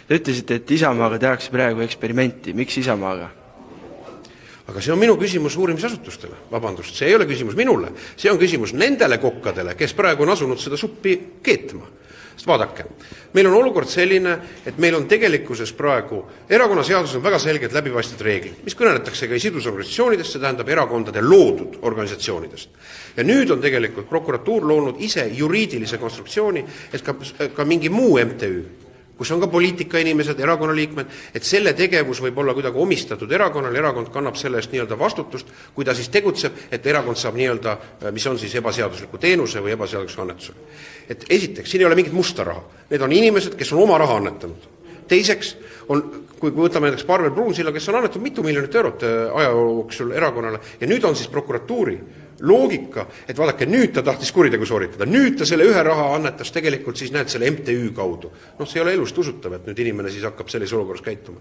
Te ütlesite, et Isamaaga tehakse praegu eksperimenti. Miks Isamaaga? Aga see on minu küsimus uurimisasutustele. Vabandust, see ei ole küsimus minule. See on küsimus nendele kokkadele, kes praegu on asunud seda suppi keetma. Sest vaadake, meil on olukord selline, et meil on tegelikkuses praegu erakonnaseaduses on väga selged läbipaistvad reeglid, mis kõneletakse ka sidusorganisatsioonidest, see tähendab erakondade loodud organisatsioonidest. Ja nüüd on tegelikult prokuratuur loonud ise juriidilise konstruktsiooni, et ka mingi muu MTÜ, kus on ka poliitikainimesed, erakonnaliikmed, et selle tegevus võib olla kuidagi omistatud erakonnale, erakond kannab selle eest nii-öelda vastutust, kui ta siis tegutseb, et erakond saab nii-öelda, mis on siis ebaseadusliku teenuse või ebaseadusliku annetuse. Et esiteks, siin ei ole mingit musta raha. Need on inimesed, kes on oma raha annetanud. Teiseks on, kui võtame näiteks Parvel Pruunsilla, kes on annetanud mitu miljonit eurot ajajooksul erakonnale, ja nüüd on siis prokuratuuri loogika, et vaadake, nüüd ta tahtis kuritegu sooritada, nüüd ta selle ühe raha annetas tegelikult siis näed selle MTÜ kaudu. See ei ole elust usutav, et nüüd inimene siis hakkab selles olukorras käituma.